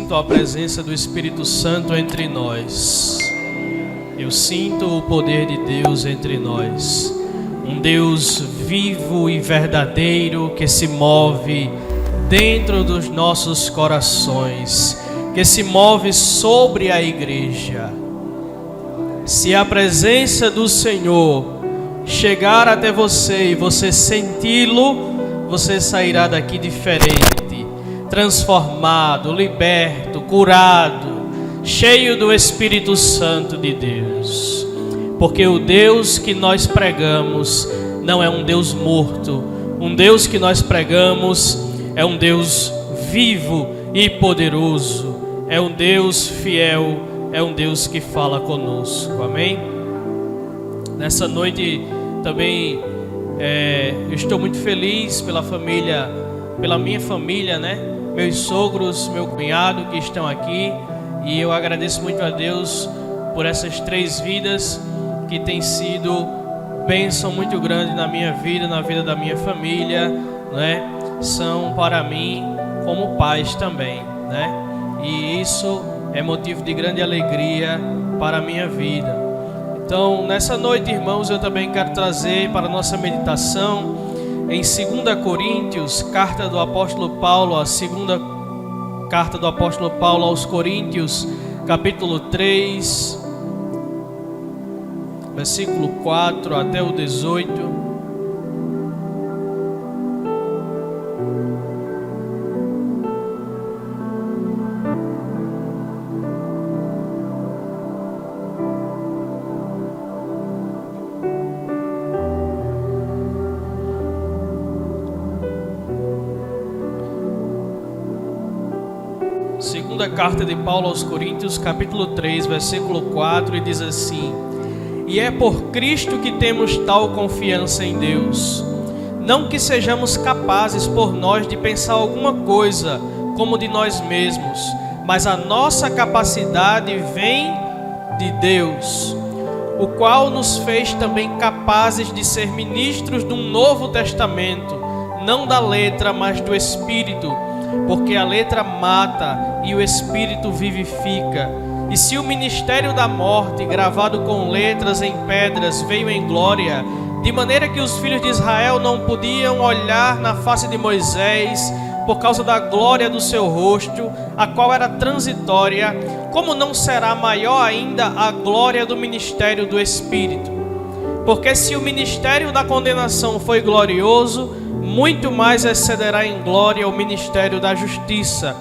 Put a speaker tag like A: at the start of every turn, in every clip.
A: sinto a presença do Espírito Santo entre nós. Eu sinto o poder de Deus entre nós. Um Deus vivo e verdadeiro que se move dentro dos nossos corações, que se move sobre a igreja. Se a presença do Senhor chegar até você e você senti-lo, você sairá daqui diferente, transformado, liberto, curado, cheio do Espírito Santo de Deus. Porque o Deus que nós pregamos não é um Deus morto. Um Deus que nós pregamos é um Deus vivo e poderoso. É um Deus fiel, é um Deus que fala conosco. Amém? Nessa noite também eu estou muito feliz pela família, pela minha família, né? Meus sogros, meu cunhado que estão aqui. E eu agradeço muito a Deus por essas 3 vidas que tem sido bênção muito grande na minha vida, na vida da minha família, né? São para mim como pais também, né? E isso é motivo de grande alegria para a minha vida. Então, nessa noite, irmãos, eu também quero trazer para a nossa meditação em 2 Coríntios, carta do apóstolo Paulo, a segunda carta do apóstolo Paulo aos Coríntios, capítulo 3, versículo 4 até o 18. Segunda carta de Paulo aos Coríntios, capítulo 3, versículo 4, e diz assim: E é por Cristo que temos tal confiança em Deus. Não que sejamos capazes por nós de pensar alguma coisa como de nós mesmos, mas a nossa capacidade vem de Deus, o qual nos fez também capazes de ser ministros de um novo testamento, não da letra, mas do Espírito, porque a letra mata e o Espírito vivifica. E se o ministério da morte, gravado com letras em pedras, veio em glória, de maneira que os filhos de Israel não podiam olhar na face de Moisés, por causa da glória do seu rosto, a qual era transitória, como não será maior ainda a glória do ministério do Espírito? Porque se o ministério da condenação foi glorioso, muito mais excederá em glória o ministério da justiça.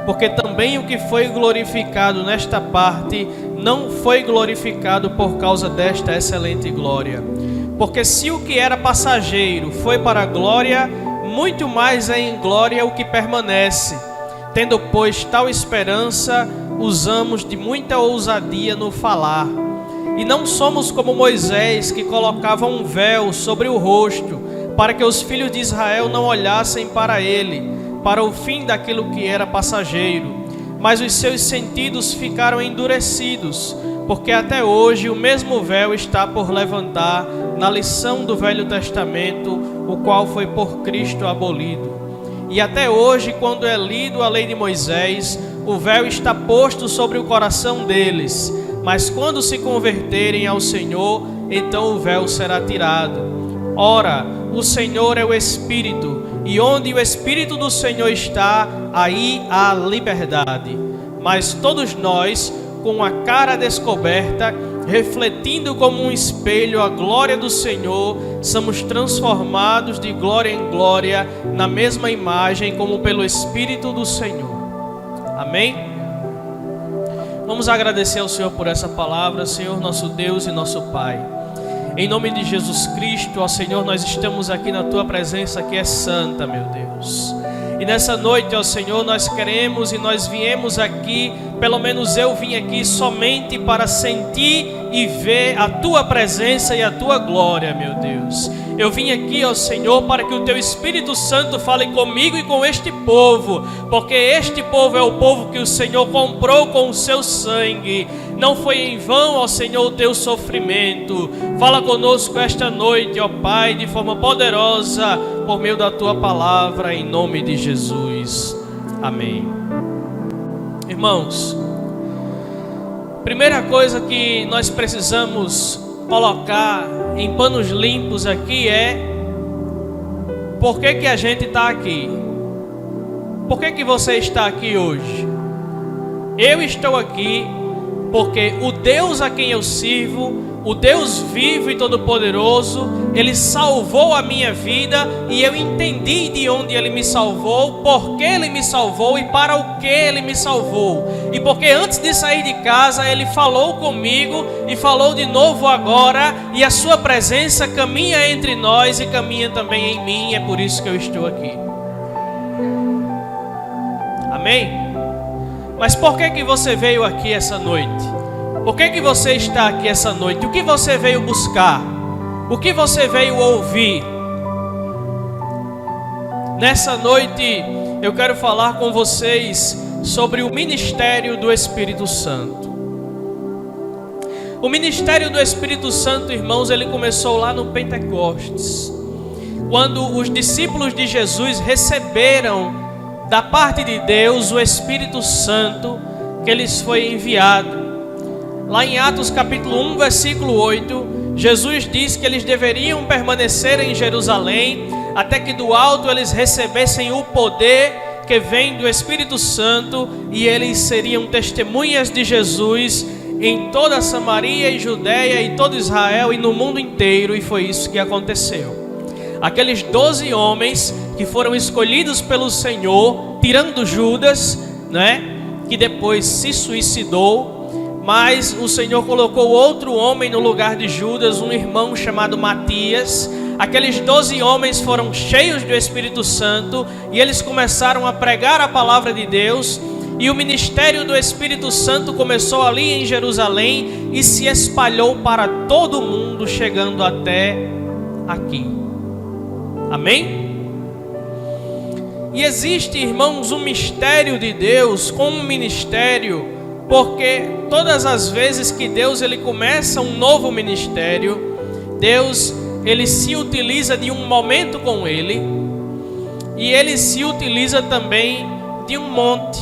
A: Porque também o que foi glorificado nesta parte não foi glorificado por causa desta excelente glória. Porque se o que era passageiro foi para a glória, muito mais é em glória o que permanece. Tendo, pois, tal esperança, usamos de muita ousadia no falar. E não somos como Moisés, que colocava um véu sobre o rosto, para que os filhos de Israel não olhassem para ele, para o fim daquilo que era passageiro. Mas os seus sentidos ficaram endurecidos, porque até hoje o mesmo véu está por levantar na lição do Velho Testamento, o qual foi por Cristo abolido. E até hoje, quando é lido a lei de Moisés, o véu está posto sobre o coração deles. Mas quando se converterem ao Senhor, então o véu será tirado. Ora, o Senhor é o Espírito, e onde o Espírito do Senhor está, aí há liberdade. Mas todos nós, com a cara descoberta, refletindo como um espelho a glória do Senhor, somos transformados de glória em glória, na mesma imagem como pelo Espírito do Senhor. Amém? Vamos agradecer ao Senhor por essa palavra, Senhor nosso Deus e nosso Pai. Em nome de Jesus Cristo, ó Senhor, nós estamos aqui na Tua presença que é santa, meu Deus. E nessa noite, ó Senhor, nós queremos e nós viemos aqui, pelo menos eu vim aqui somente para sentir e ver a Tua presença e a Tua glória, meu Deus. Eu vim aqui, ó Senhor, para que o Teu Espírito Santo fale comigo e com este povo, porque este povo é o povo que o Senhor comprou com o Seu sangue. Não foi em vão, ó Senhor, o Teu sofrimento. Fala conosco esta noite, ó Pai, de forma poderosa, por meio da Tua palavra, em nome de Jesus. Amém. Irmãos, primeira coisa que nós precisamos colocar em panos limpos aqui é: por que a gente está aqui? Por que você está aqui hoje? Eu estou aqui porque o Deus a quem eu sirvo, o Deus vivo e todo-poderoso, Ele salvou a minha vida, e eu entendi de onde Ele me salvou, por que Ele me salvou e para o que Ele me salvou. E porque antes de sair de casa Ele falou comigo e falou de novo agora, e a Sua presença caminha entre nós e caminha também em mim. É por isso que eu estou aqui. Amém? Mas por que você veio aqui essa noite? Por que você está aqui essa noite? O que você veio buscar? O que você veio ouvir? Nessa noite eu quero falar com vocês sobre o ministério do Espírito Santo. O ministério do Espírito Santo, irmãos, ele começou lá no Pentecostes, quando os discípulos de Jesus receberam da parte de Deus o Espírito Santo que lhes foi enviado. Lá em Atos capítulo 1, versículo 8, Jesus diz que eles deveriam permanecer em Jerusalém até que do alto eles recebessem o poder que vem do Espírito Santo, e eles seriam testemunhas de Jesus em toda a Samaria e Judeia e todo Israel e no mundo inteiro. E foi isso que aconteceu. Aqueles 12 homens que foram escolhidos pelo Senhor, tirando Judas, né, que depois se suicidou, mas o Senhor colocou outro homem no lugar de Judas, um irmão chamado Matias. Aqueles 12 homens foram cheios do Espírito Santo e eles começaram a pregar a palavra de Deus, e o ministério do Espírito Santo começou ali em Jerusalém e se espalhou para todo o mundo, chegando até aqui. Amém? E existe, irmãos, um mistério de Deus como um ministério, porque todas as vezes que Deus ele começa um novo ministério, Deus ele se utiliza de um momento com Ele, e Ele se utiliza também de um monte.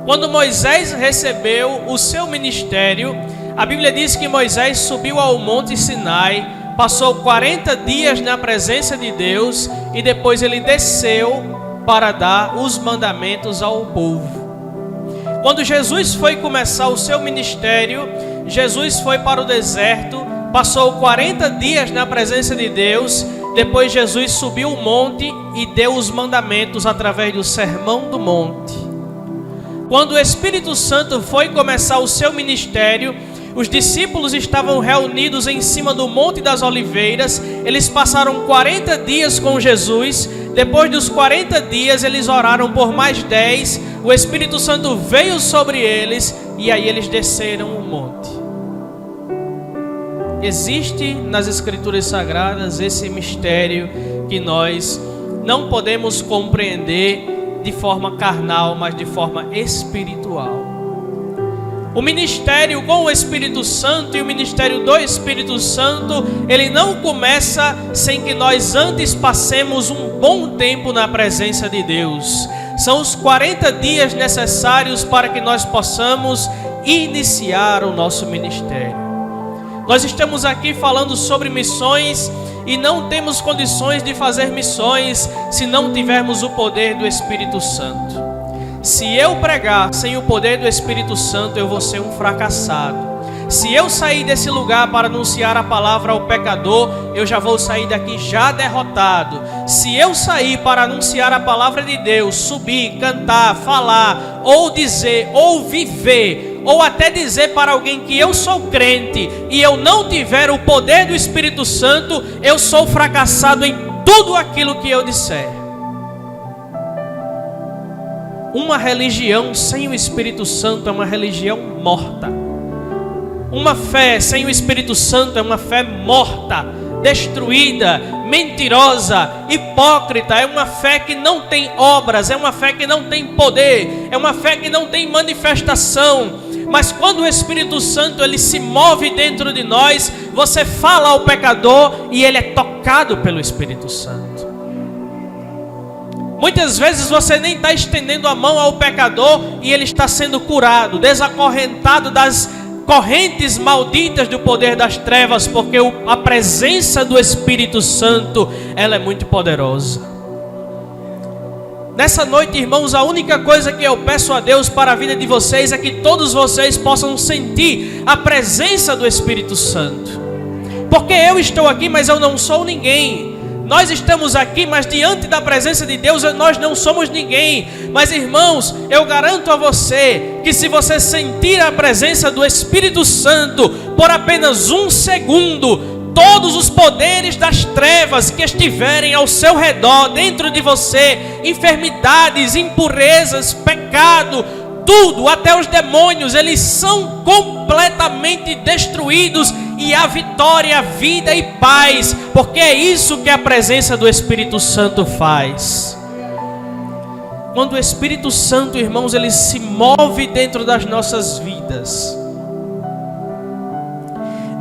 A: Quando Moisés recebeu o seu ministério, a Bíblia diz que Moisés subiu ao monte Sinai, passou 40 dias na presença de Deus, e depois ele desceu para dar os mandamentos ao povo. Quando Jesus foi começar o seu ministério, Jesus foi para o deserto, passou 40 dias na presença de Deus, depois Jesus subiu o monte e deu os mandamentos através do Sermão do Monte. Quando o Espírito Santo foi começar o seu ministério, os discípulos estavam reunidos em cima do Monte das Oliveiras. Eles passaram 40 dias com Jesus. Depois dos 40 dias eles oraram por mais 10. O Espírito Santo veio sobre eles e aí eles desceram o monte. Existe nas Escrituras Sagradas esse mistério que nós não podemos compreender de forma carnal, mas de forma espiritual. O ministério com o Espírito Santo e o ministério do Espírito Santo, ele não começa sem que nós antes passemos um bom tempo na presença de Deus. São os 40 dias necessários para que nós possamos iniciar o nosso ministério. Nós estamos aqui falando sobre missões e não temos condições de fazer missões se não tivermos o poder do Espírito Santo. Se eu pregar sem o poder do Espírito Santo, eu vou ser um fracassado. Se eu sair desse lugar para anunciar a palavra ao pecador, eu já vou sair daqui já derrotado. Se eu sair para anunciar a palavra de Deus, subir, cantar, falar, ou dizer, ou viver, ou até dizer para alguém que eu sou crente, e eu não tiver o poder do Espírito Santo, eu sou fracassado em tudo aquilo que eu disser. Uma religião sem o Espírito Santo é uma religião morta. Uma fé sem o Espírito Santo é uma fé morta, destruída, mentirosa, hipócrita. É uma fé que não tem obras, é uma fé que não tem poder, é uma fé que não tem manifestação. Mas quando o Espírito Santo ele se move dentro de nós, você fala ao pecador e ele é tocado pelo Espírito Santo. Muitas vezes você nem está estendendo a mão ao pecador e ele está sendo curado, desacorrentado das correntes malditas do poder das trevas, porque a presença do Espírito Santo, ela é muito poderosa. Nessa noite, irmãos, a única coisa que eu peço a Deus para a vida de vocês é que todos vocês possam sentir a presença do Espírito Santo. Porque eu estou aqui, mas eu não sou ninguém. Nós estamos aqui, mas diante da presença de Deus nós não somos ninguém. Mas, irmãos, eu garanto a você que se você sentir a presença do Espírito Santo por apenas um segundo, todos os poderes das trevas que estiverem ao seu redor, dentro de você, enfermidades, impurezas, pecado, tudo, até os demônios, eles são completamente destruídos, e a vitória, vida e paz, porque é isso que a presença do Espírito Santo faz. Quando o Espírito Santo, irmãos, ele se move dentro das nossas vidas,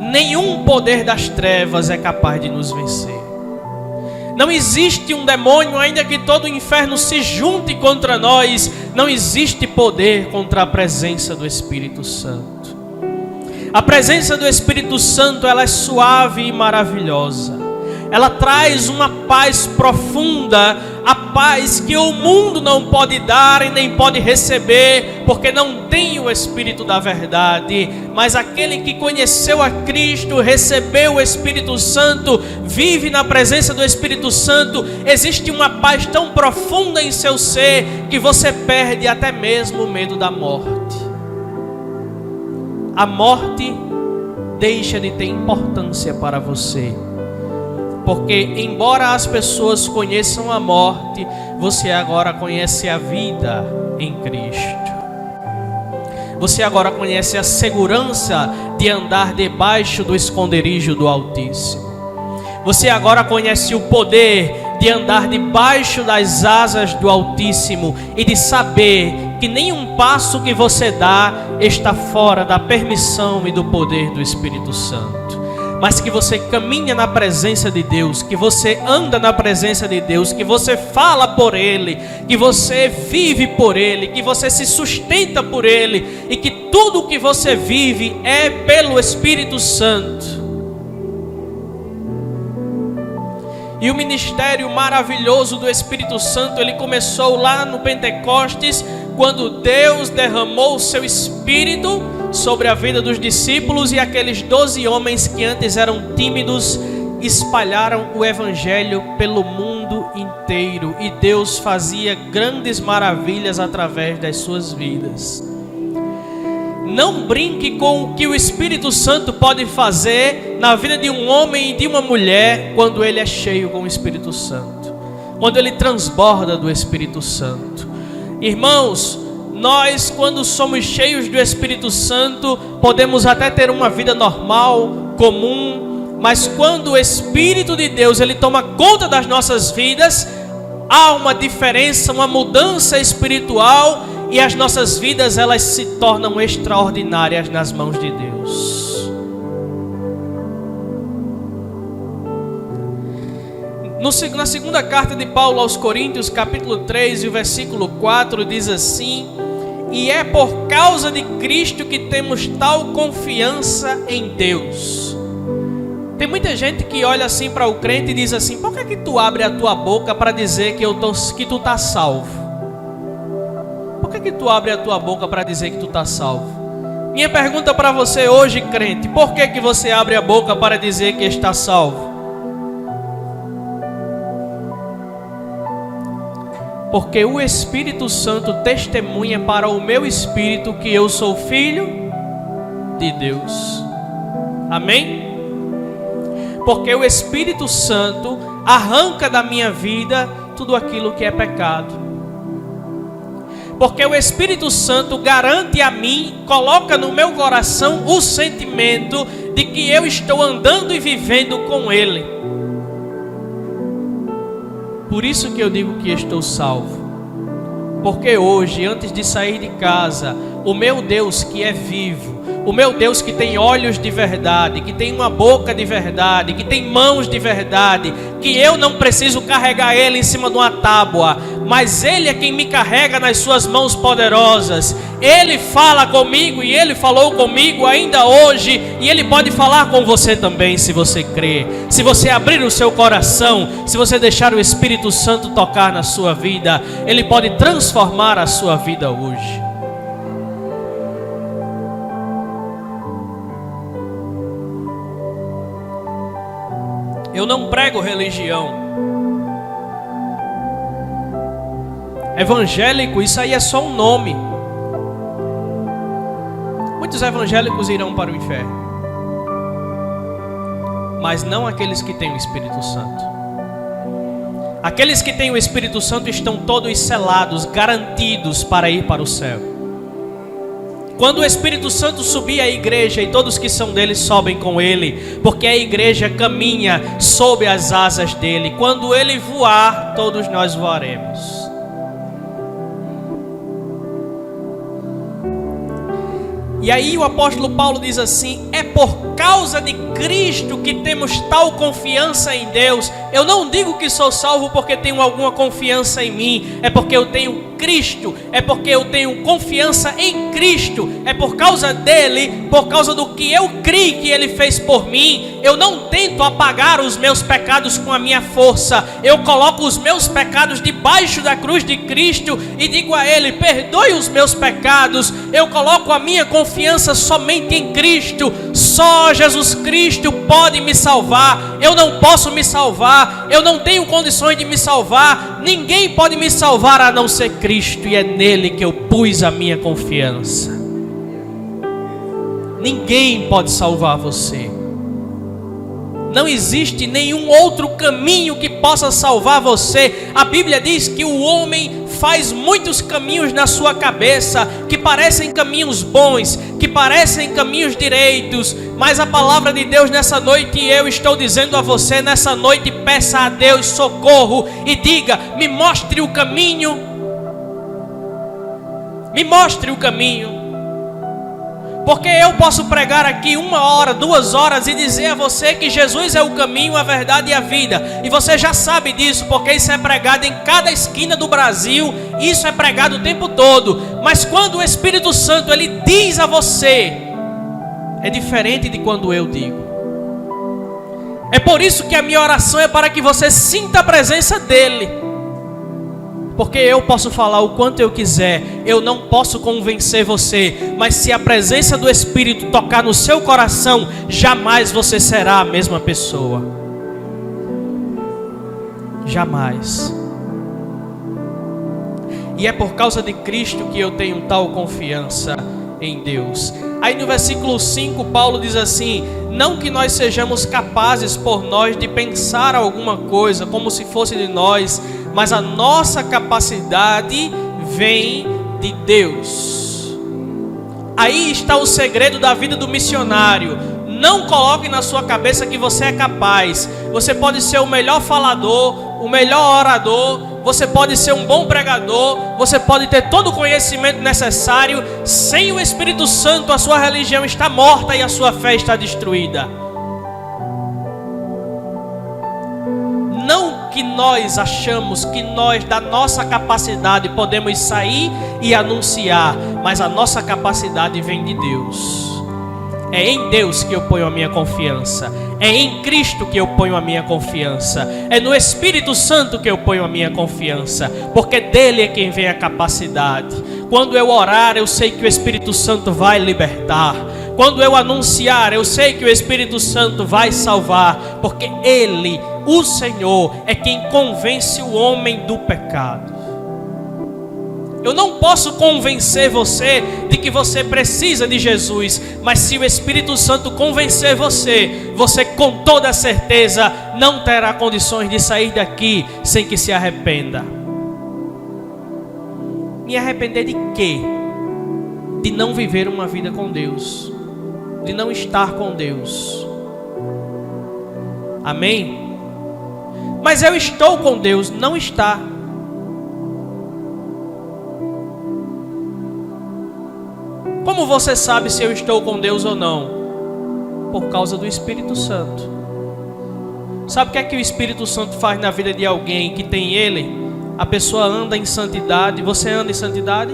A: nenhum poder das trevas é capaz de nos vencer. Não existe um demônio, ainda que todo o inferno se junte contra nós, não existe poder contra a presença do Espírito Santo. A presença do Espírito Santo, ela é suave e maravilhosa. Ela traz uma paz profunda, a paz que o mundo não pode dar e nem pode receber, porque não tem o Espírito da verdade. Mas aquele que conheceu a Cristo, recebeu o Espírito Santo, vive na presença do Espírito Santo, existe uma paz tão profunda em seu ser, que você perde até mesmo o medo da morte. A morte deixa de ter importância para você, porque embora as pessoas conheçam a morte, você agora conhece a vida em Cristo. Você agora conhece a segurança de andar debaixo do esconderijo do Altíssimo. Você agora conhece o poder de andar debaixo das asas do Altíssimo e de saber que nenhum passo que você dá está fora da permissão e do poder do Espírito Santo, mas que você caminha na presença de Deus, que você anda na presença de Deus, que você fala por Ele, que você vive por Ele, que você se sustenta por Ele, e que tudo o que você vive é pelo Espírito Santo. E o ministério maravilhoso do Espírito Santo, ele começou lá no Pentecostes, quando Deus derramou o seu Espírito sobre a vida dos discípulos, e aqueles 12 homens que antes eram tímidos espalharam o Evangelho pelo mundo inteiro, e Deus fazia grandes maravilhas através das suas vidas. Não brinque com o que o Espírito Santo pode fazer na vida de um homem e de uma mulher quando ele é cheio com o Espírito Santo, quando ele transborda do Espírito Santo. Irmãos, nós, quando somos cheios do Espírito Santo, podemos até ter uma vida normal, comum, mas quando o Espírito de Deus ele toma conta das nossas vidas, há uma diferença, uma mudança espiritual, e as nossas vidas elas se tornam extraordinárias nas mãos de Deus. Na segunda carta de Paulo aos Coríntios, capítulo 3 e o versículo 4, diz assim: e é por causa de Cristo que temos tal confiança em Deus. Tem muita gente que olha assim para o crente e diz assim: por que tu abre a tua boca para dizer que tu está salvo? Por que tu abre a tua boca para dizer que tu está salvo? Minha pergunta para você hoje, crente: por que você abre a boca para dizer que está salvo? Porque o Espírito Santo testemunha para o meu espírito que eu sou filho de Deus. Amém? Porque o Espírito Santo arranca da minha vida tudo aquilo que é pecado. Porque o Espírito Santo garante a mim, coloca no meu coração o sentimento de que eu estou andando e vivendo com Ele. Por isso que eu digo que estou salvo. Porque hoje, antes de sair de casa, o meu Deus que é vivo, O meu Deus que tem olhos de verdade, que tem uma boca de verdade, que tem mãos de verdade, que eu não preciso carregar Ele em cima de uma tábua, mas Ele é quem me carrega nas suas mãos poderosas. Ele fala comigo e Ele falou comigo ainda hoje, e Ele pode falar com você também, se você crer, se você abrir o seu coração, se você deixar o Espírito Santo tocar na sua vida. Ele pode transformar a sua vida hoje. Eu não prego religião. Evangélico, isso aí é só um nome. Muitos evangélicos irão para o inferno, mas não aqueles que têm o Espírito Santo. Aqueles que têm o Espírito Santo estão todos selados, garantidos para ir para o céu. Quando o Espírito Santo subir à igreja, e todos que são dele sobem com ele, porque a igreja caminha sob as asas dele. Quando ele voar, todos nós voaremos. E aí o apóstolo Paulo diz assim: é por causa de Cristo que temos tal confiança em Deus. Eu não digo que sou salvo porque tenho alguma confiança em mim, é porque eu tenho Cristo, é porque eu tenho confiança em Cristo, é por causa dele, por causa do que eu criei que ele fez por mim. Eu não tento apagar os meus pecados com a minha força, eu coloco os meus pecados debaixo da cruz de Cristo e digo a ele: perdoe os meus pecados. Eu coloco a minha confiança somente em Cristo. Só Jesus Cristo pode me salvar. Eu não posso me salvar, eu não tenho condições de me salvar. Ninguém pode me salvar a não ser Cristo, e é nele que eu pus a minha confiança. Ninguém pode salvar você. Não existe nenhum outro caminho que possa salvar você. A Bíblia diz que o homem faz muitos caminhos na sua cabeça, que parecem caminhos bons, que parecem caminhos direitos, mas a palavra de Deus nessa noite, eu estou dizendo a você nessa noite: peça a Deus socorro e diga: me mostre o caminho, me mostre o caminho. Porque eu posso pregar aqui 1 hora, 2 horas e dizer a você que Jesus é o caminho, a verdade e a vida. E você já sabe disso, porque isso é pregado em cada esquina do Brasil. Isso é pregado o tempo todo. Mas quando o Espírito Santo ele diz a você, é diferente de quando eu digo. É por isso que a minha oração é para que você sinta a presença dele. Porque eu posso falar o quanto eu quiser, eu não posso convencer você, mas se a presença do Espírito tocar no seu coração, jamais você será a mesma pessoa. Jamais. E é por causa de Cristo que eu tenho tal confiança em Deus. Aí no versículo 5, Paulo diz assim: não que nós sejamos capazes por nós de pensar alguma coisa como se fosse de nós, mas a nossa capacidade vem de Deus. Aí está o segredo da vida do missionário. Não coloque na sua cabeça que você é capaz. Você pode ser o melhor falador, o melhor orador, você pode ser um bom pregador, você pode ter todo o conhecimento necessário. Sem o Espírito Santo, a sua religião está morta e a sua fé está destruída. Não que nós achamos que nós, da nossa capacidade, podemos sair e anunciar, mas a nossa capacidade vem de Deus. É em Deus que eu ponho a minha confiança. É em Cristo que eu ponho a minha confiança. É no Espírito Santo que eu ponho a minha confiança. Porque dele é quem vem a capacidade. Quando eu orar, eu sei que o Espírito Santo vai libertar. Quando eu anunciar, eu sei que o Espírito Santo vai salvar. Porque ele, o Senhor, é quem convence o homem do pecado. Eu não posso convencer você de que você precisa de Jesus, mas se o Espírito Santo convencer você, você com toda certeza não terá condições de sair daqui sem que se arrependa. Me arrepender de quê? De não viver uma vida com Deus, de não estar com Deus. Amém? Mas eu estou com Deus, não está. Como você sabe se eu estou com Deus ou não? Por causa do Espírito Santo. Sabe o que é que o Espírito Santo faz na vida de alguém que tem Ele? A pessoa anda em santidade. Você anda em santidade?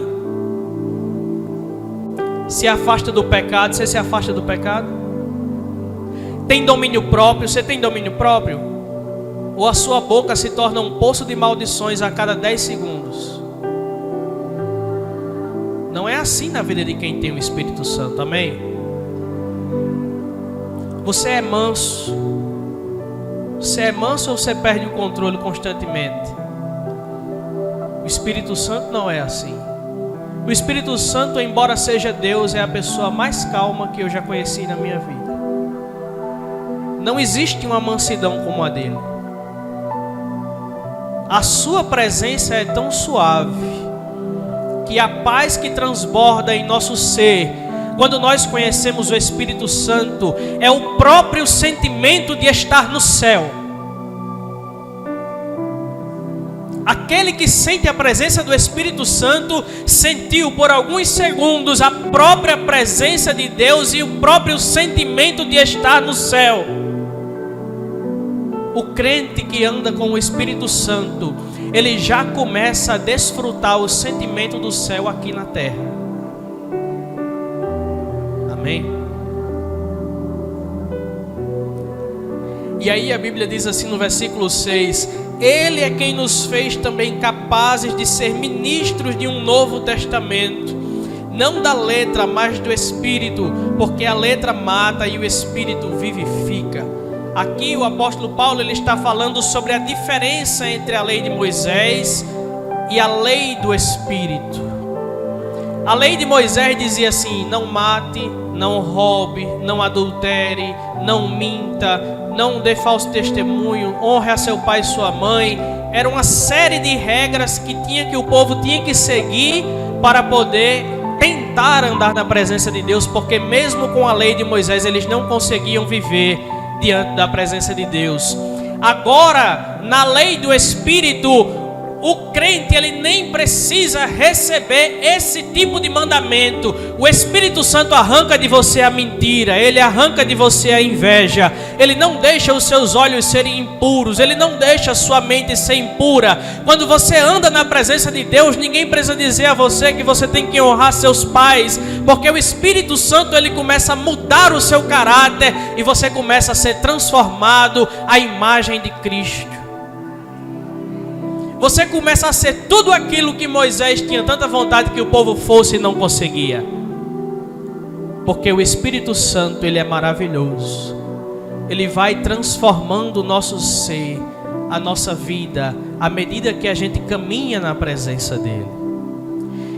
A: Se afasta do pecado. Você se afasta do pecado? Tem domínio próprio? Você tem domínio próprio? Ou a sua boca se torna um poço de maldições a cada 10 segundos? Não é assim na vida de quem tem o Espírito Santo, amém? Você é manso. Você é manso ou você perde o controle constantemente? O Espírito Santo não é assim. O Espírito Santo, embora seja Deus, é a pessoa mais calma que eu já conheci na minha vida. Não existe uma mansidão como a dele. A sua presença é tão suave que a paz que transborda em nosso ser, quando nós conhecemos o Espírito Santo, é o próprio sentimento de estar no céu. Aquele que sente a presença do Espírito Santo sentiu por alguns segundos a própria presença de Deus e o próprio sentimento de estar no céu. O crente que anda com o Espírito Santo, ele já começa a desfrutar o sentimento do céu aqui na terra. Amém? E aí a Bíblia diz assim no versículo 6: Ele é quem nos fez também capazes de ser ministros de um novo testamento, não da letra, mas do Espírito, porque a letra mata e o Espírito vivifica. Aqui o apóstolo Paulo ele está falando sobre a diferença entre a lei de Moisés e a lei do Espírito. A lei de Moisés dizia assim: não mate, não roube, não adultere, não minta, não dê falso testemunho, honre a seu pai e sua mãe. Era uma série de regras que o povo tinha que seguir para poder tentar andar na presença de Deus, porque mesmo com a lei de Moisés eles não conseguiam viver diante da presença de Deus. Agora, na lei do Espírito, o crente ele nem precisa receber esse tipo de mandamento. O Espírito Santo arranca de você a mentira, ele arranca de você a inveja, ele não deixa os seus olhos serem impuros, ele não deixa a sua mente ser impura. Quando você anda na presença de Deus, ninguém precisa dizer a você que você tem que honrar seus pais, porque o Espírito Santo ele começa a mudar o seu caráter e você começa a ser transformado à imagem de Cristo. Você começa a ser tudo aquilo que Moisés tinha tanta vontade que o povo fosse e não conseguia. Porque o Espírito Santo, ele é maravilhoso. Ele vai transformando o nosso ser, a nossa vida, à medida que a gente caminha na presença dele.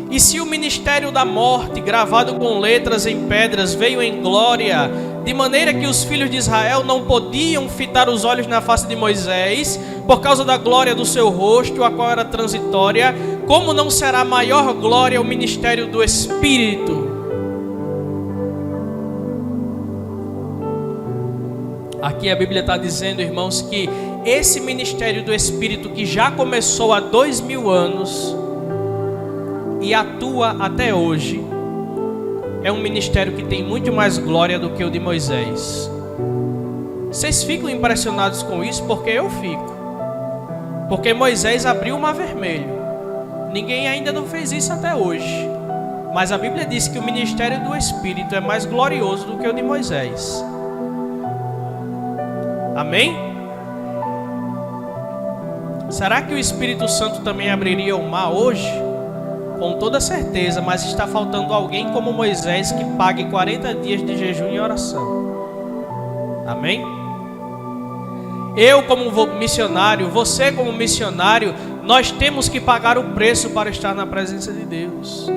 A: E se o ministério da morte, gravado com letras em pedras, veio em glória, de maneira que os filhos de Israel não podiam fitar os olhos na face de Moisés, por causa da glória do seu rosto, a qual era transitória, como não será maior glória o ministério do Espírito? Aqui a Bíblia está dizendo, irmãos, que esse ministério do Espírito que já começou há 2000 anos e atua até hoje, é um ministério que tem muito mais glória do que o de Moisés. Vocês ficam impressionados com isso? Porque eu fico. Porque Moisés abriu o mar vermelho. Ninguém ainda não fez isso até hoje. Mas a Bíblia diz que o ministério do Espírito é mais glorioso do que o de Moisés. Amém? Será que o Espírito Santo também abriria o mar hoje? Com toda certeza, mas está faltando alguém como Moisés que pague 40 dias de jejum e oração. Amém? Eu como missionário, você como missionário, nós temos que pagar o preço para estar na presença de Deus.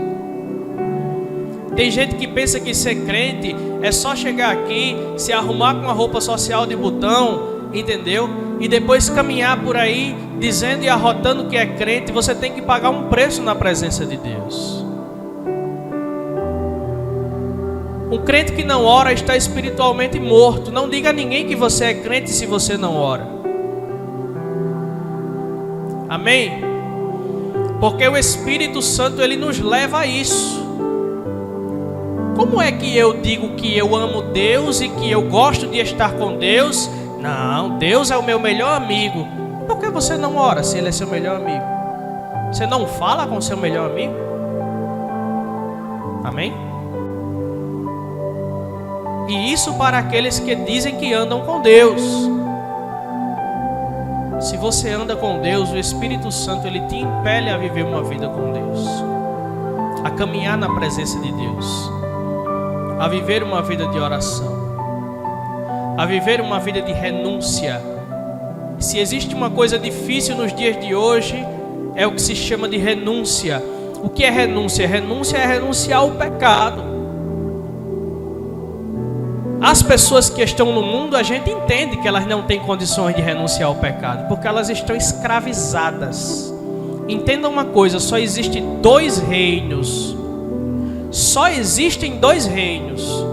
A: Tem gente que pensa que ser crente é só chegar aqui, se arrumar com uma roupa social de botão, entendeu? E depois caminhar por aí dizendo e arrotando que é crente. Você tem que pagar um preço na presença de Deus. Um crente que não ora está espiritualmente morto. Não diga a ninguém que você é crente se você não ora. Amém? Porque o Espírito Santo ele nos leva a isso. como é que eu digo que eu amo Deus e que eu gosto de estar com Deus? Não, Deus é o meu melhor amigo. Por que você não ora se Ele é seu melhor amigo? Você não fala com seu melhor amigo? Amém? E isso para aqueles que dizem que andam com Deus. Se você anda com Deus, o Espírito Santo ele te impele a viver uma vida com Deus, a caminhar na presença de Deus, a viver uma vida de oração, a viver uma vida de renúncia. Se existe uma coisa difícil nos dias de hoje, é o que se chama de renúncia. O que é renúncia? Renúncia é renunciar ao pecado. As pessoas que estão no mundo, a gente entende que elas não têm condições de renunciar ao pecado, porque elas estão escravizadas. Entenda uma coisa, só existem dois reinos. Só existem dois reinos.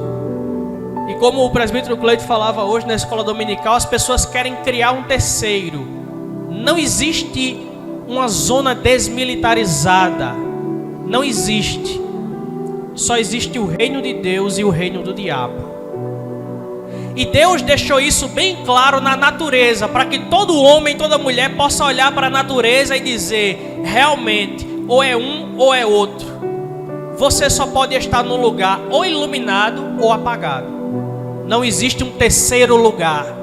A: E como o presbítero Cleide falava hoje na escola dominical, as pessoas querem criar um terceiro. Não existe uma zona desmilitarizada. Não existe. Só existe o reino de Deus e o reino do diabo. E Deus deixou isso bem claro na natureza, para que todo homem, toda mulher possa olhar para a natureza e dizer, realmente, ou é um ou é outro. Você só pode estar num lugar ou iluminado ou apagado. Não existe um terceiro lugar.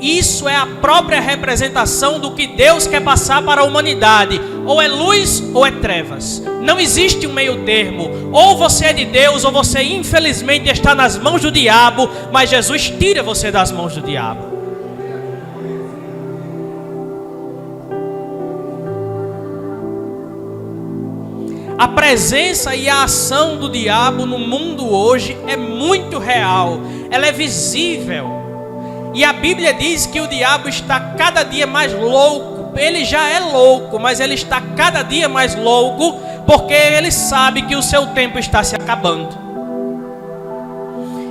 A: Isso é a própria representação do que Deus quer passar para a humanidade. Ou é luz ou é trevas. Não existe um meio termo. Ou você é de Deus ou você infelizmente está nas mãos do diabo. Mas Jesus tira você das mãos do diabo. A presença e a ação do diabo no mundo hoje é muito real. Ela é visível. E a Bíblia diz que o diabo está cada dia mais louco. Ele já é louco, mas ele está cada dia mais louco, porque ele sabe que o seu tempo está se acabando.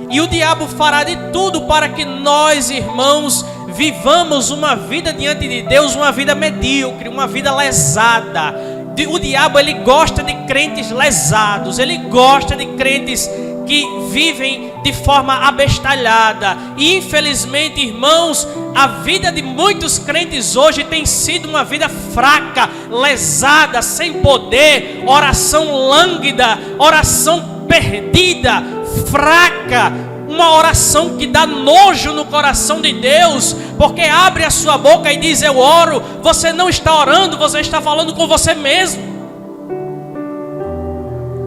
A: E o diabo fará de tudo para que nós, irmãos, vivamos uma vida diante de Deus, uma vida medíocre, uma vida lesada. O diabo ele gosta de crentes lesados, ele gosta de crentes que vivem de forma abestalhada. E infelizmente, irmãos, a vida de muitos crentes hoje tem sido uma vida fraca, lesada, sem poder, oração lânguida, oração perdida, fraca, uma oração que dá nojo no coração de Deus, porque abre a sua boca e diz eu oro, você não está orando, você está falando com você mesmo.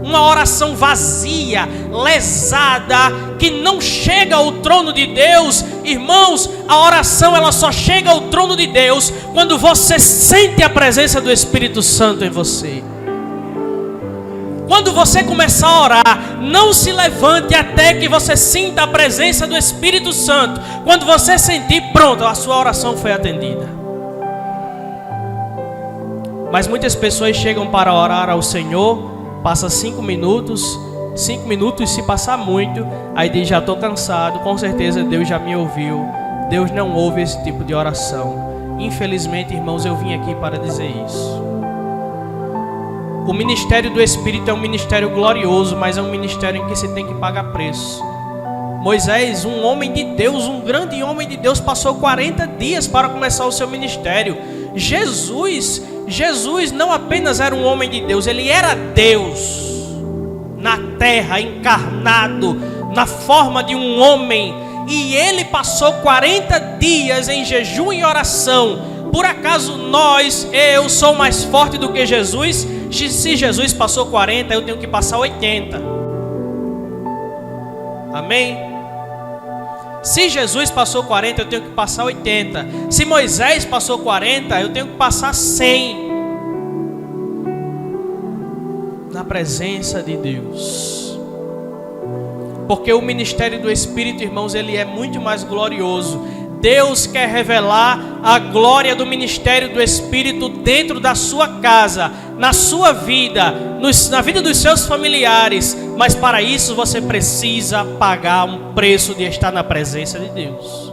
A: Uma oração vazia, lesada, que não chega ao trono de Deus. Irmãos, a oração ela só chega ao trono de Deus quando você sente a presença do Espírito Santo em você. Quando você começar a orar, não se levante até que você sinta a presença do Espírito Santo. Quando você sentir, pronto, a sua oração foi atendida. Mas muitas pessoas chegam para orar ao Senhor, passa 5 minutos, se passar muito, aí diz, já estou cansado, com certeza Deus já me ouviu. Deus não ouve esse tipo de oração. Infelizmente, irmãos, eu vim aqui para dizer isso. O ministério do Espírito é um ministério glorioso, mas é um ministério em que se tem que pagar preço. Moisés, um homem de Deus, um grande homem de Deus, passou 40 dias para começar o seu ministério. Jesus não apenas era um homem de Deus, ele era Deus na terra, encarnado na forma de um homem, e ele passou 40 dias em jejum e oração. Por acaso eu sou mais forte do que Jesus? Se Jesus passou 40, eu tenho que passar 80. Amém? Se Jesus passou 40, eu tenho que passar 80. Se Moisés passou 40, eu tenho que passar 100. Na presença de Deus. Porque o ministério do Espírito, irmãos, ele é muito mais glorioso. Deus quer revelar a glória do ministério do Espírito dentro da sua casa, na sua vida, na vida dos seus familiares. Mas para isso você precisa pagar um preço de estar na presença de Deus.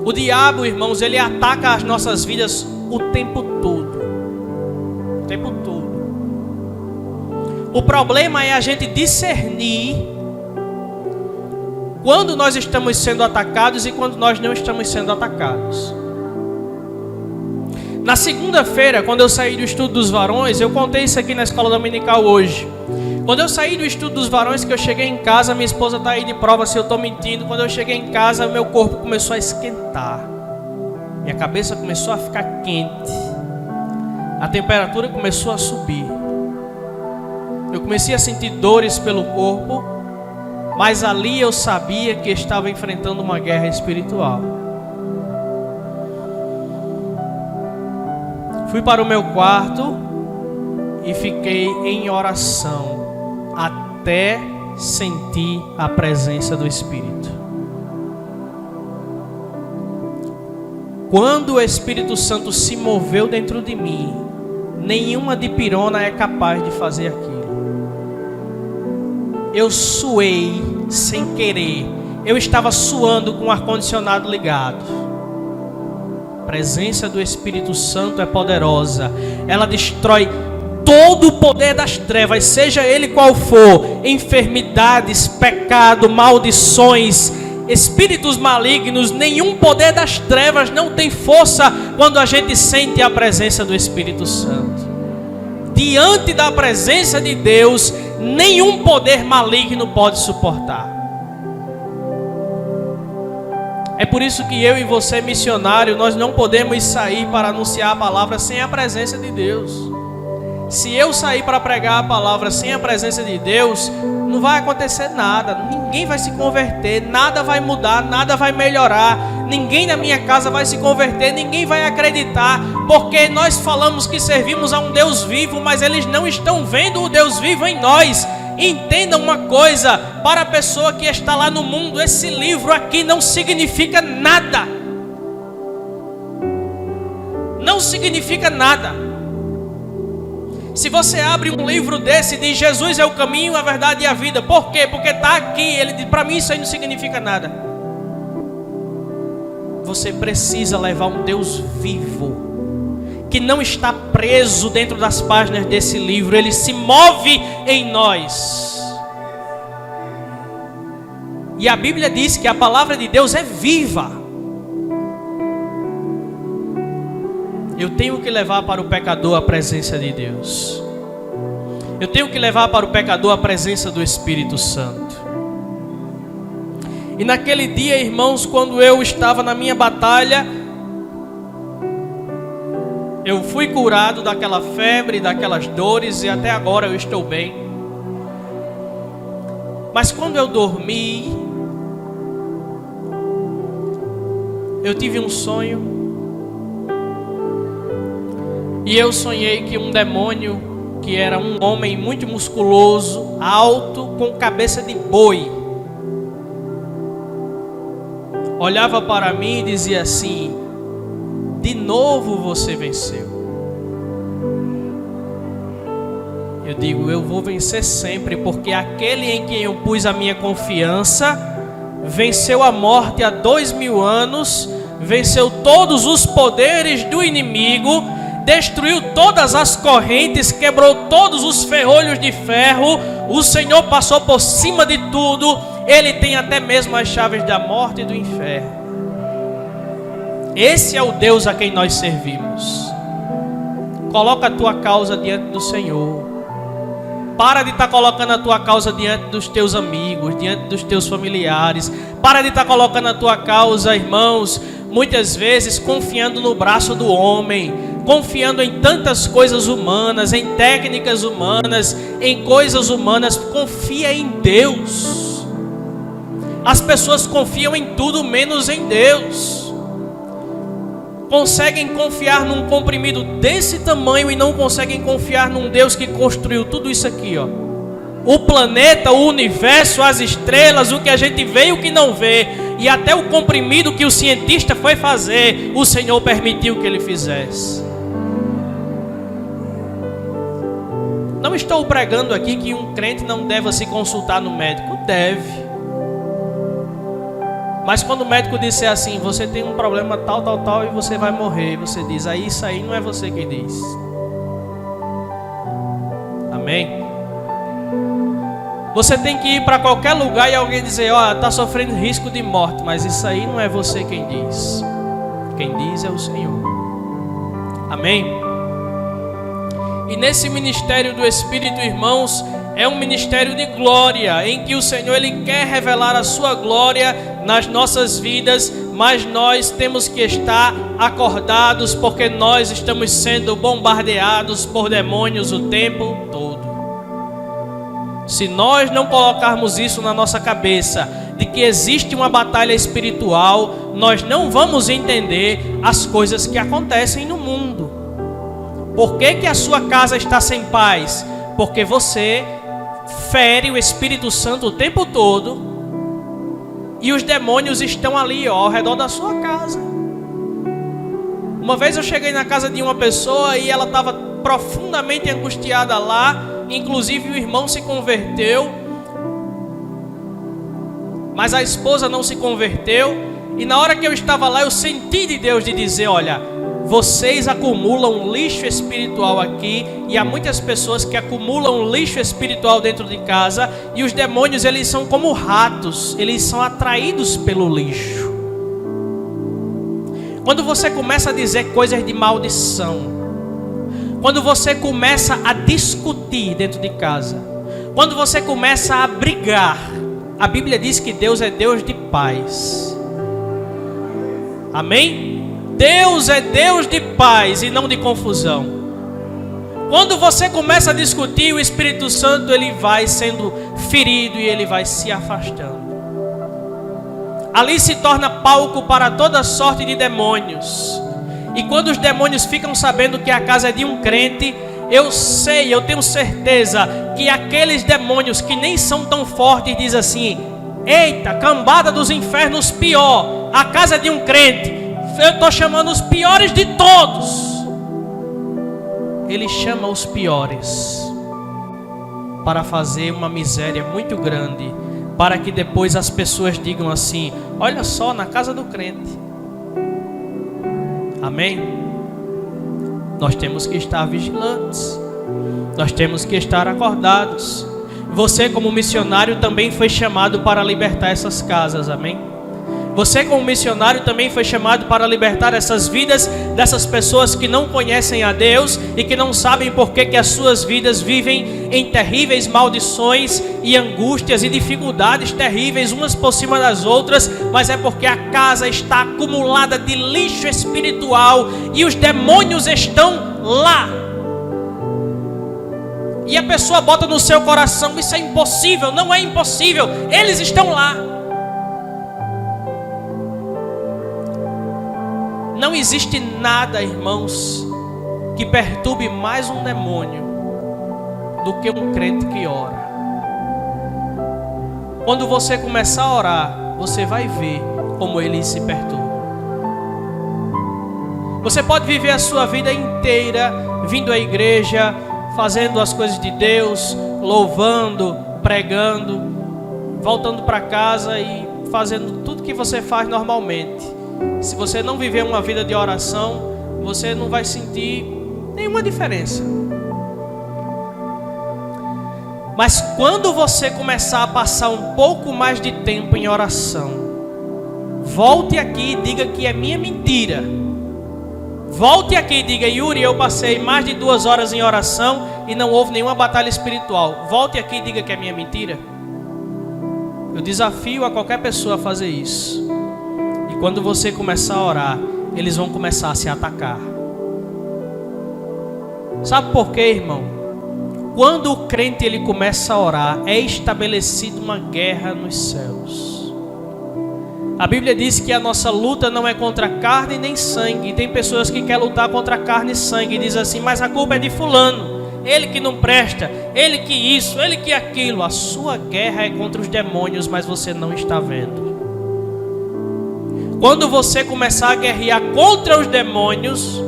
A: O diabo, irmãos, ele ataca as nossas vidas o tempo todo. O tempo todo. O problema é a gente discernir quando nós estamos sendo atacados e quando nós não estamos sendo atacados. Na segunda-feira, quando eu saí do estudo dos varões, eu contei isso aqui na escola dominical hoje. Quando eu saí do estudo dos varões, que eu cheguei em casa, minha esposa está aí de prova se eu estou mentindo. Quando eu cheguei em casa, meu corpo começou a esquentar. Minha cabeça começou a ficar quente. A temperatura começou a subir. Eu comecei a sentir dores pelo corpo, mas ali eu sabia que estava enfrentando uma guerra espiritual. Fui para o meu quarto e fiquei em oração até sentir a presença do Espírito. Quando o Espírito Santo se moveu dentro de mim, nenhuma dipirona é capaz de fazer aquilo. Eu suei sem querer. Eu estava suando com o ar-condicionado ligado. A presença do Espírito Santo é poderosa. Ela destrói todo o poder das trevas, seja ele qual for. Enfermidades, pecado, maldições, espíritos malignos. Nenhum poder das trevas não tem força quando a gente sente a presença do Espírito Santo. Diante da presença de Deus, nenhum poder maligno pode suportar. É por isso que eu e você, missionário, nós não podemos sair para anunciar a palavra sem a presença de Deus. Se eu sair para pregar a palavra sem a presença de Deus, não vai acontecer nada. Ninguém vai se converter, nada vai mudar, nada vai melhorar. Ninguém na minha casa vai se converter, ninguém vai acreditar, porque nós falamos que servimos a um Deus vivo, mas eles não estão vendo o Deus vivo em nós. Entenda uma coisa, para a pessoa que está lá no mundo, esse livro aqui não significa nada. Não significa nada. Se você abre um livro desse e diz Jesus é o caminho, a verdade e a vida, por quê? Porque está aqui, ele diz, para mim isso aí não significa nada. Você precisa levar um Deus vivo, que não está preso dentro das páginas desse livro, ele se move em nós. E a Bíblia diz que a palavra de Deus é viva. Eu tenho que levar para o pecador a presença de Deus. Eu tenho que levar para o pecador a presença do Espírito Santo. E naquele dia, irmãos, quando eu estava na minha batalha, eu fui curado daquela febre, daquelas dores, e até agora eu estou bem. Mas quando eu dormi, eu tive um sonho. E eu sonhei que um demônio, que era um homem muito musculoso, alto, com cabeça de boi, olhava para mim e dizia assim: de novo você venceu. Eu digo, eu vou vencer sempre, porque aquele em quem eu pus a minha confiança venceu a morte há 2000 anos, venceu todos os poderes do inimigo, destruiu todas as correntes, quebrou todos os ferrolhos de ferro. O Senhor passou por cima de tudo. Ele tem até mesmo as chaves da morte e do inferno. Esse é o Deus a quem nós servimos. Coloca a tua causa diante do Senhor. Para de estar colocando a tua causa diante dos teus amigos, diante dos teus familiares. Para de estar colocando a tua causa, irmãos, muitas vezes confiando no braço do homem, confiando em tantas coisas humanas, em técnicas humanas, em coisas humanas. Confia em Deus. As pessoas confiam em tudo menos em Deus. Conseguem confiar num comprimido desse tamanho e não conseguem confiar num Deus que construiu tudo isso aqui, ó. O planeta, o universo, as estrelas, o que a gente vê e o que não vê, e até o comprimido que o cientista foi fazer, o Senhor permitiu que ele fizesse. Não estou pregando aqui que um crente não deva se consultar no médico. Deve. Mas quando o médico disser assim, você tem um problema tal, tal, tal, e você vai morrer, você diz, aí isso aí não é você que diz. Amém? Você tem que ir para qualquer lugar e alguém dizer, ó, está sofrendo risco de morte. Mas isso aí não é você quem diz. Quem diz é o Senhor. Amém? E nesse ministério do Espírito, irmãos, é um ministério de glória, em que o Senhor Ele quer revelar a sua glória nas nossas vidas, mas nós temos que estar acordados, porque nós estamos sendo bombardeados por demônios o tempo todo. Se nós não colocarmos isso na nossa cabeça, de que existe uma batalha espiritual, nós não vamos entender as coisas que acontecem no mundo. Por que a sua casa está sem paz? Porque você fere o Espírito Santo o tempo todo e os demônios estão ali, ó, ao redor da sua casa. Uma vez eu cheguei na casa de uma pessoa e ela estava profundamente angustiada lá. Inclusive o irmão se converteu, mas a esposa não se converteu. E na hora que eu estava lá, eu senti de Deus de dizer, olha, vocês acumulam lixo espiritual aqui. E há muitas pessoas que acumulam lixo espiritual dentro de casa. E os demônios, eles são como ratos, eles são atraídos pelo lixo. Quando você começa a dizer coisas de maldição, quando você começa a discutir dentro de casa, quando você começa a brigar, a Bíblia diz que Deus é Deus de paz. Amém? Deus é Deus de paz e não de confusão. Quando você começa a discutir, o Espírito Santo ele vai sendo ferido e ele vai se afastando. Ali se torna palco para toda sorte de demônios. E quando os demônios ficam sabendo que a casa é de um crente, eu tenho certeza que aqueles demônios que nem são tão fortes dizem assim, eita, cambada dos infernos pior, a casa é de um crente, eu estou chamando os piores de todos. Ele chama os piores para fazer uma miséria muito grande, para que depois as pessoas digam assim, olha só, na casa do crente. Amém? Nós temos que estar vigilantes. Nós temos que estar acordados. Você como missionário também foi chamado para libertar essas casas, amém? Você como missionário também foi chamado para libertar essas vidas dessas pessoas que não conhecem a Deus e que não sabem por que as suas vidas vivem em terríveis maldições e angústias e dificuldades terríveis umas por cima das outras, mas é porque a casa está acumulada de lixo espiritual e os demônios estão lá. E a pessoa bota no seu coração, isso é impossível. Não é impossível, eles estão lá. Não existe nada, irmãos, que perturbe mais um demônio do que um crente que ora. Quando você começar a orar, você vai ver como ele se perturba. Você pode viver a sua vida inteira vindo à igreja, fazendo as coisas de Deus, louvando, pregando, voltando para casa e fazendo tudo que você faz normalmente. Se você não viver uma vida de oração, você não vai sentir nenhuma diferença. Mas quando você começar a passar um pouco mais de tempo em oração, volte aqui e diga que é minha mentira. Volte aqui e diga, Yuri, eu passei mais de 2 horas em oração e não houve nenhuma batalha espiritual. Volte aqui e diga que é minha mentira. Eu desafio a qualquer pessoa a fazer isso. E quando você começar a orar, eles vão começar a se atacar. Sabe por quê, irmão? Quando o crente ele começa a orar, é estabelecida uma guerra nos céus. A Bíblia diz que a nossa luta não é contra carne nem sangue. E tem pessoas que querem lutar contra carne e sangue e diz assim, mas a culpa é de fulano, ele que não presta, ele que isso, ele que aquilo. A sua guerra é contra os demônios, mas você não está vendo. Quando você começar a guerrear contra os demônios,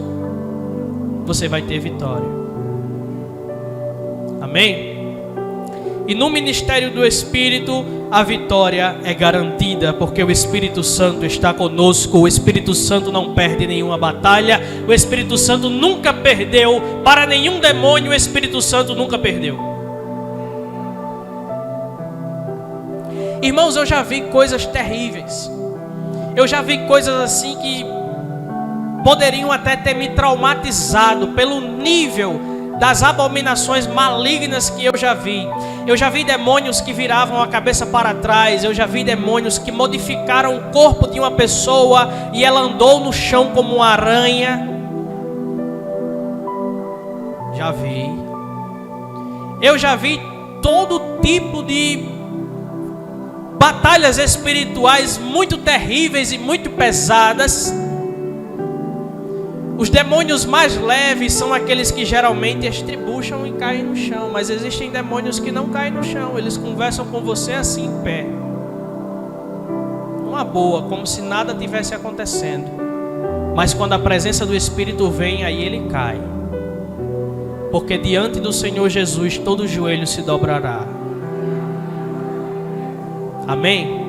A: você vai ter vitória. Amém? E no ministério do Espírito, a vitória é garantida, porque o Espírito Santo está conosco. O Espírito Santo não perde nenhuma batalha. O Espírito Santo nunca perdeu para nenhum demônio. O Espírito Santo nunca perdeu. Irmãos, eu já vi coisas terríveis. Eu já vi coisas assim que poderiam até ter me traumatizado pelo nível das abominações malignas que eu já vi. Eu já vi demônios que viravam a cabeça para trás. Eu já vi demônios que modificaram o corpo de uma pessoa e ela andou no chão como uma aranha. Já vi. Eu já vi todo tipo de batalhas espirituais muito terríveis e muito pesadas. Os demônios mais leves são aqueles que geralmente estribucham e caem no chão. Mas existem demônios que não caem no chão. Eles conversam com você assim em pé, numa boa, como se nada tivesse acontecendo. Mas quando a presença do Espírito vem, aí ele cai. Porque diante do Senhor Jesus todo joelho se dobrará. Amém?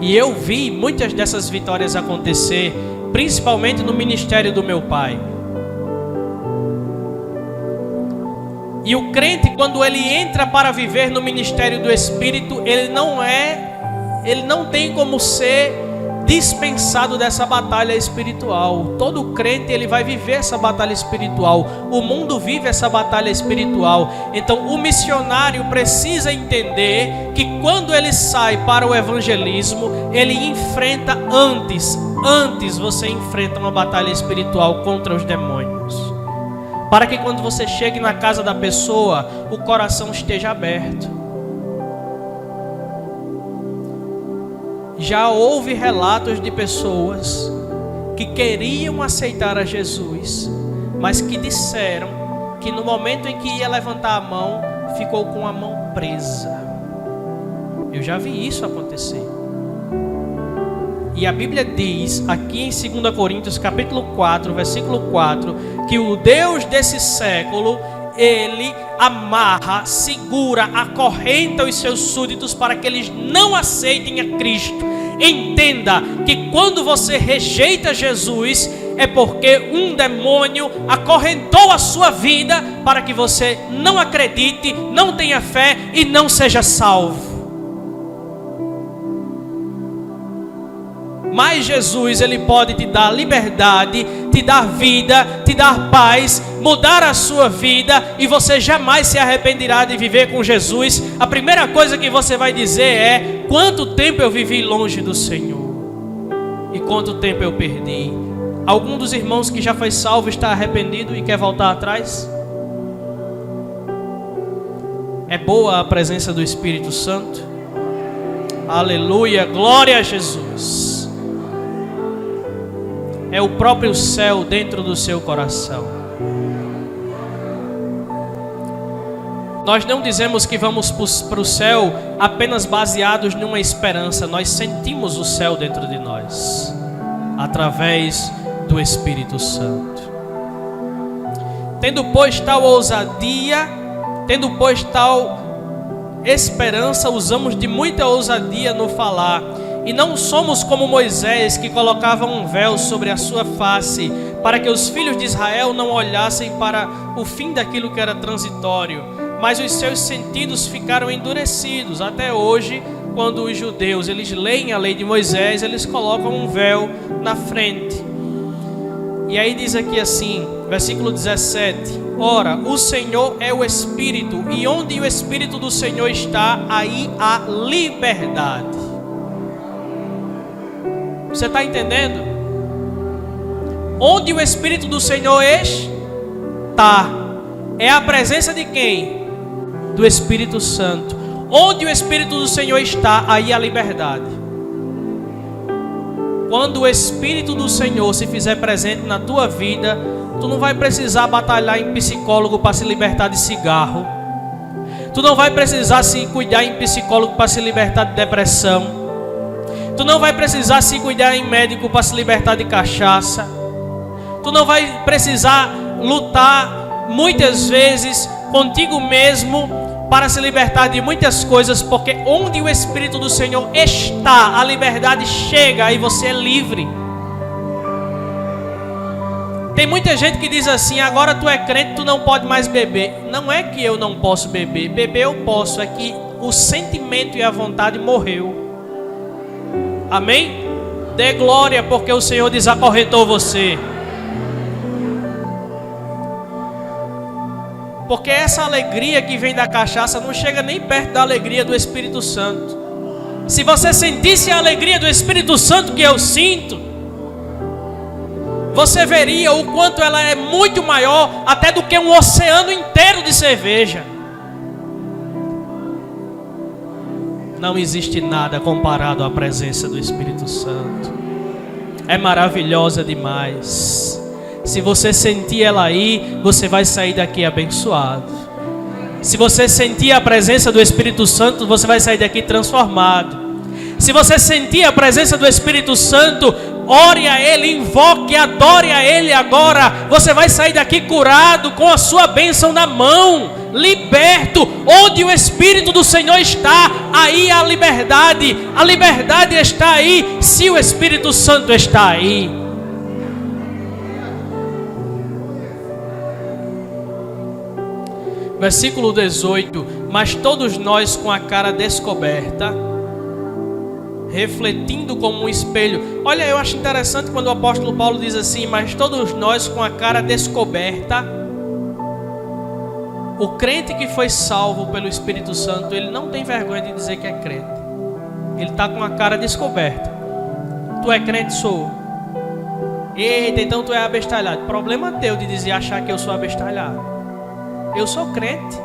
A: E eu vi muitas dessas vitórias acontecer, principalmente no ministério do meu pai. E o crente, quando ele entra para viver no ministério do Espírito, ele não tem como ser dispensado dessa batalha espiritual. Todo crente, ele vai viver essa batalha espiritual. O mundo vive essa batalha espiritual. Então o missionário precisa entender que quando ele sai para o evangelismo, ele enfrenta antes você enfrenta uma batalha espiritual contra os demônios, para que quando você chegue na casa da pessoa, o coração esteja aberto. Já houve relatos de pessoas que queriam aceitar a Jesus, mas que disseram que no momento em que ia levantar a mão, ficou com a mão presa. Eu já vi isso acontecer. E a Bíblia diz aqui em 2 Coríntios capítulo 4, versículo 4, que o Deus desse século, ele amarra, segura, acorrenta os seus súditos para que eles não aceitem a Cristo. Entenda que quando você rejeita Jesus, é porque um demônio acorrentou a sua vida para que você não acredite, não tenha fé e não seja salvo. Mas Jesus, ele pode te dar liberdade, te dar vida, te dar paz, mudar a sua vida, e você jamais se arrependerá de viver com Jesus. A primeira coisa que você vai dizer é: quanto tempo eu vivi longe do Senhor e quanto tempo eu perdi. Algum dos irmãos que já foi salvo está arrependido e quer voltar atrás? É boa a presença do Espírito Santo? Aleluia, glória a Jesus. É o próprio céu dentro do seu coração. Nós não dizemos que vamos para o céu apenas baseados numa esperança. Nós sentimos o céu dentro de nós, através do Espírito Santo. Tendo pois tal ousadia, tendo pois tal esperança, usamos de muita ousadia no falar. E não somos como Moisés, que colocava um véu sobre a sua face, para que os filhos de Israel não olhassem para o fim daquilo que era transitório, mas os seus sentidos ficaram endurecidos. Até hoje, quando os judeus eles leem a lei de Moisés, eles colocam um véu na frente. E aí diz aqui assim, versículo 17: ora, o Senhor é o Espírito, e onde o Espírito do Senhor está, aí há liberdade. Você está entendendo? Onde o Espírito do Senhor está, é a presença de quem? Do Espírito Santo. Onde o Espírito do Senhor está, aí há liberdade. Quando o Espírito do Senhor se fizer presente na tua vida, tu não vai precisar batalhar em psicólogo para se libertar de cigarro. Tu não vai precisar se cuidar em psicólogo para se libertar de depressão. Tu não vai precisar se cuidar em médico para se libertar de cachaça. Tu não vai precisar lutar muitas vezes contigo mesmo para se libertar de muitas coisas, porque onde o Espírito do Senhor está, a liberdade chega e você é livre. Tem muita gente que diz assim: agora tu é crente, tu não pode mais beber. Não é que eu não posso beber, beber eu posso, é que o sentimento e a vontade morreu. Amém? Dê glória, porque o Senhor desacorrentou você. Porque essa alegria que vem da cachaça não chega nem perto da alegria do Espírito Santo. Se você sentisse a alegria do Espírito Santo que eu sinto, você veria o quanto ela é muito maior até do que um oceano inteiro de cerveja. Não existe nada comparado à presença do Espírito Santo. É maravilhosa demais. Se você sentir ela aí, você vai sair daqui abençoado. Se você sentir a presença do Espírito Santo, você vai sair daqui transformado. Se você sentir a presença do Espírito Santo, ore a Ele, invoque, adore a Ele agora. Você vai sair daqui curado, com a sua bênção na mão, liberto. Onde o Espírito do Senhor está, aí a liberdade. A liberdade está aí, se o Espírito Santo está aí. Versículo 18. Mas todos nós com a cara descoberta, refletindo como um espelho. Olha, eu acho interessante quando o apóstolo Paulo diz assim: mas todos nós com a cara descoberta. O crente que foi salvo pelo Espírito Santo, ele não tem vergonha de dizer que é crente. Ele está com a cara descoberta. Tu é crente? Sou. Eita, então tu é abestalhado. Problema teu de dizer, achar que eu sou abestalhado. Eu sou crente.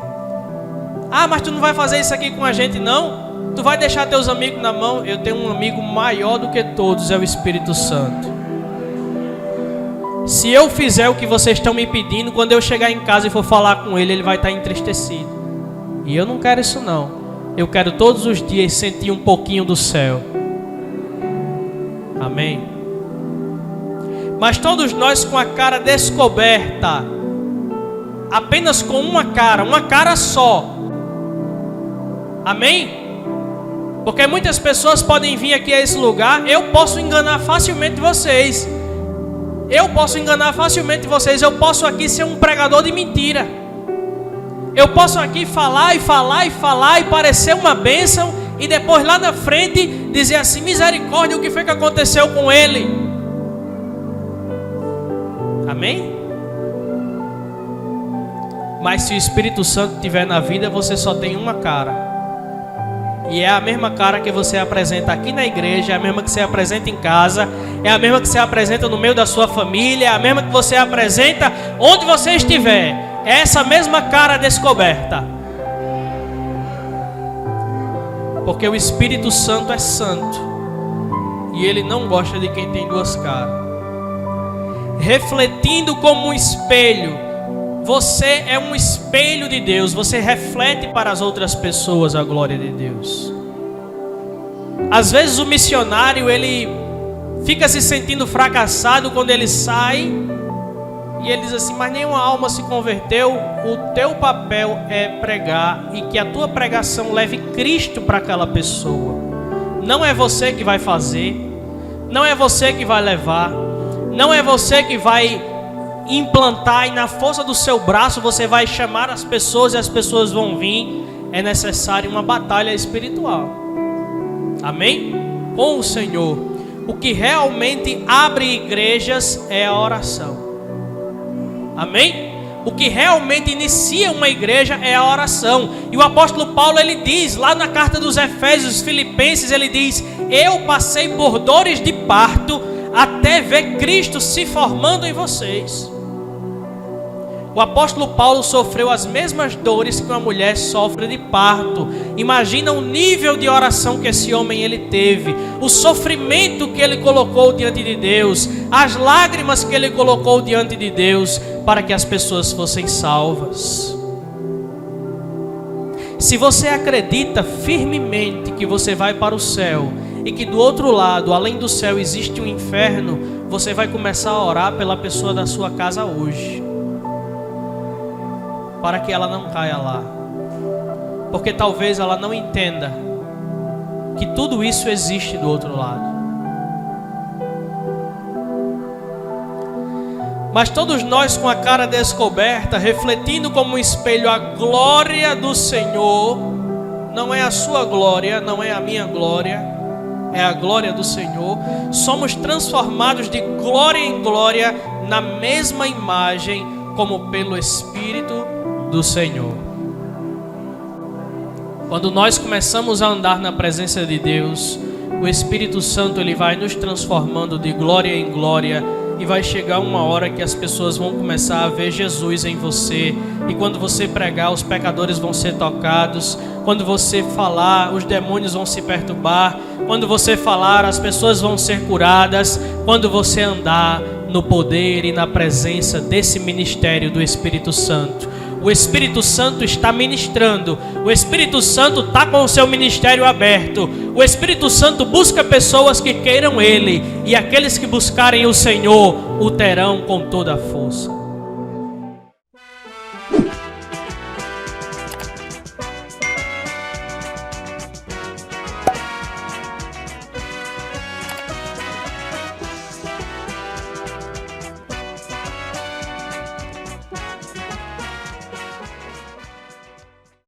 A: Ah, mas tu não vai fazer isso aqui com a gente não? Tu vai deixar teus amigos na mão? Eu tenho um amigo maior do que todos, é o Espírito Santo. Se eu fizer o que vocês estão me pedindo, quando eu chegar em casa e for falar com ele, ele vai estar entristecido. E eu não quero isso não. Eu quero todos os dias sentir um pouquinho do céu. Amém? Mas todos nós com a cara descoberta, apenas com uma cara só. Amém? Porque muitas pessoas podem vir aqui a esse lugar. Eu posso enganar facilmente vocês. Eu posso aqui ser um pregador de mentira. Eu posso aqui falar e parecer uma bênção, e depois lá na frente dizer assim: misericórdia, o que foi que aconteceu com ele? Amém? Mas se o Espírito Santo estiver na vida, você só tem uma cara. E é a mesma cara que você apresenta aqui na igreja, é a mesma que você apresenta em casa, é a mesma que você apresenta no meio da sua família, é a mesma que você apresenta onde você estiver. É essa mesma cara descoberta. Porque o Espírito Santo é santo. E ele não gosta de quem tem duas caras. Refletindo como um espelho. Você é um espelho de Deus. Você reflete para as outras pessoas a glória de Deus. Às vezes o missionário, ele fica se sentindo fracassado quando ele sai. E ele diz assim: mas nenhuma alma se converteu. O teu papel é pregar, e que a tua pregação leve Cristo para aquela pessoa. Não é você que vai fazer. Não é você que vai levar. Não é você que vai implantar, e na força do seu braço você vai chamar as pessoas e as pessoas vão vir. É necessário uma batalha espiritual. Amém? Com o Senhor. O que realmente abre igrejas é a oração. Amém? O que realmente inicia uma igreja é a oração. E o apóstolo Paulo, ele diz lá na carta dos Efésios, Filipenses, ele diz: eu passei por dores de parto até ver Cristo se formando em vocês. O apóstolo Paulo sofreu as mesmas dores que uma mulher sofre de parto. Imagina o nível de oração que esse homem ele teve, o sofrimento que ele colocou diante de Deus, as lágrimas que ele colocou diante de Deus, para que as pessoas fossem salvas. Se você acredita firmemente que você vai para o céu, e que do outro lado, além do céu, existe um inferno, você vai começar a orar pela pessoa da sua casa hoje, para que ela não caia lá. Porque talvez ela não entenda que tudo isso existe do outro lado. Mas todos nós com a cara descoberta, refletindo como um espelho a glória do Senhor. não é a sua glória, não é a minha glória, é a glória do Senhor. Somos transformados de glória em glória na mesma imagem, como pelo Espírito do Senhor. Quando nós começamos a andar na presença de Deus, o Espírito Santo ele vai nos transformando de glória em glória, e vai chegar uma hora que as pessoas vão começar a ver Jesus em você. E quando você pregar, os pecadores vão ser tocados. Quando você falar, os demônios vão se perturbar. Quando você falar, as pessoas vão ser curadas. Quando você andar no poder e na presença desse ministério do Espírito Santo. O Espírito Santo está ministrando. O Espírito Santo está com o seu ministério aberto. O Espírito Santo busca pessoas que queiram Ele. E aqueles que buscarem o Senhor, o terão com toda a força.